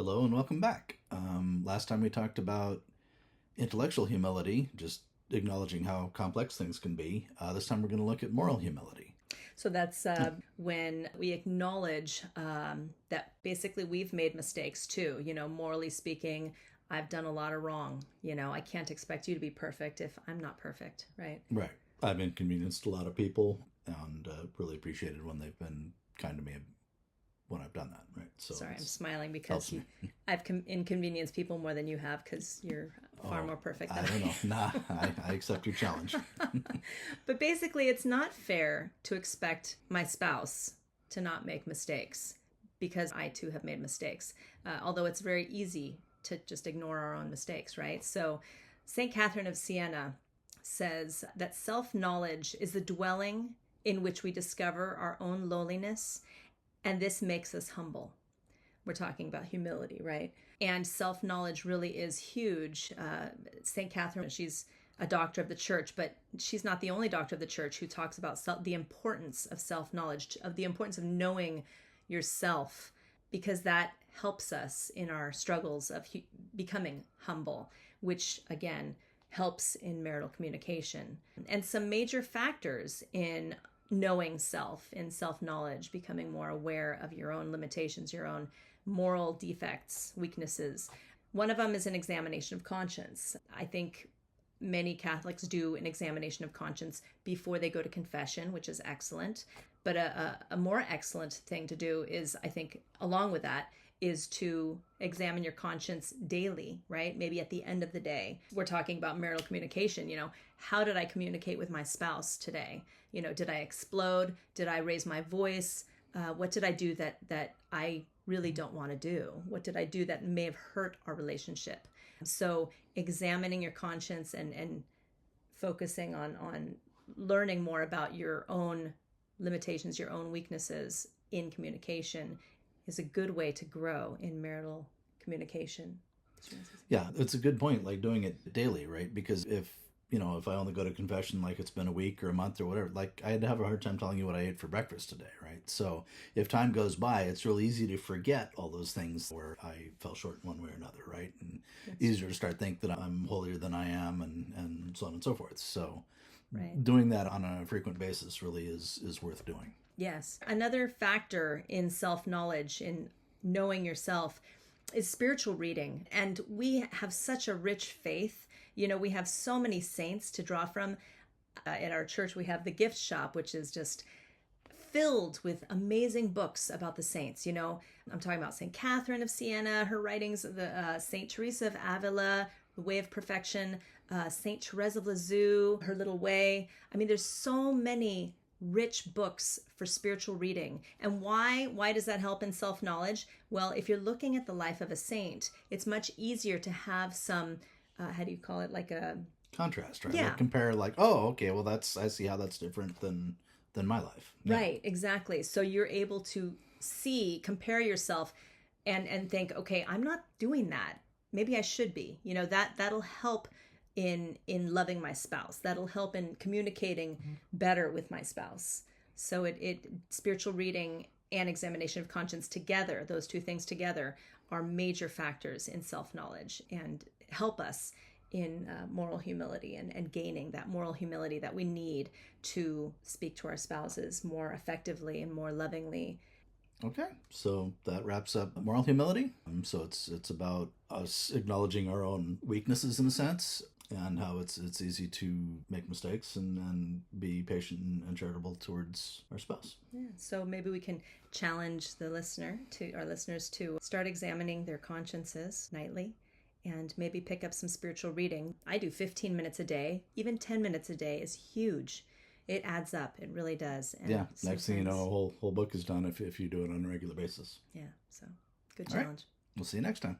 Hello and welcome back. Last time we talked about intellectual humility, just acknowledging how complex things can be. This time we're going to look at moral humility. So that's when we acknowledge that basically we've made mistakes too. Morally speaking, I've done a lot of wrong. I can't expect you to be perfect if I'm not perfect, right? Right. I've inconvenienced a lot of people and really appreciated when they've been kind to me when I've done that, right? So sorry, I'm smiling because I've inconvenienced people more than you have because you're far more perfect than I don't know. Nah, I accept your challenge. But basically, it's not fair to expect my spouse to not make mistakes because I too have made mistakes. Although it's very easy to just ignore our own mistakes, right? So St. Catherine of Siena says that self-knowledge is the dwelling in which we discover our own lowliness, and this makes us humble. We're talking about humility, right? And self-knowledge really is huge. St. Catherine, she's a doctor of the church, but she's not the only doctor of the church who talks about the importance of self-knowledge, of the importance of knowing yourself, because that helps us in our struggles of becoming humble, which again helps in marital communication. And some major factors in knowing self, in self-knowledge, becoming more aware of your own limitations, your own moral defects, weaknesses. One of them is an examination of conscience. I think many Catholics do an examination of conscience before they go to confession, which is excellent. But a more excellent thing to do is, I think, along with that, is to examine your conscience daily, right? Maybe at the end of the day. We're talking about marital communication. How did I communicate with my spouse today? Did I explode? Did I raise my voice? What did I do that I really don't want to do? What did I do that may have hurt our relationship? So examining your conscience and focusing on learning more about your own limitations, your own weaknesses in communication is a good way to grow in marital communication. Yeah, it's a good point, like doing it daily, right? Because if I only go to confession like it's been a week or a month or whatever, like I'd have a hard time telling you what I ate for breakfast today, right? So if time goes by, it's really easy to forget all those things where I fell short in one way or another, right? And easier to start think that I'm holier than I am and so on and so forth. So doing that on a frequent basis really is worth doing. Yes. Another factor in self-knowledge, in knowing yourself, is spiritual reading. And we have such a rich faith. We have so many saints to draw from. At our church, we have the gift shop, which is just filled with amazing books about the saints. I'm talking about St. Catherine of Siena, her writings, the St. Teresa of Avila, The Way of Perfection, St. Therese of Lisieux, Her Little Way. I mean, there's so many rich books for spiritual reading. And why does that help in self-knowledge? Well, if you're looking at the life of a saint, it's much easier to have some how do you call it, like a contrast, right? Yeah. Like compare, like, oh, okay, well, I see how that's different than my life. Yeah. Right, exactly. So you're able to compare yourself and think, okay, I'm not doing that. Maybe I should be. That'll help in loving my spouse. That'll help in communicating better with my spouse. So it spiritual reading and examination of conscience together, those two things together, are major factors in self-knowledge and help us in moral humility and gaining that moral humility that we need to speak to our spouses more effectively and more lovingly. Okay, so that wraps up moral humility. So it's about us acknowledging our own weaknesses in a sense, and how it's easy to make mistakes and be patient and charitable towards our spouse. Yeah, so maybe we can challenge our listeners to start examining their consciences nightly and maybe pick up some spiritual reading. I do 15 minutes a day. Even 10 minutes a day is huge. It adds up. It really does. And yeah, next thing you know, a whole book is done if you do it on a regular basis. Yeah, so good challenge. All right. We'll see you next time.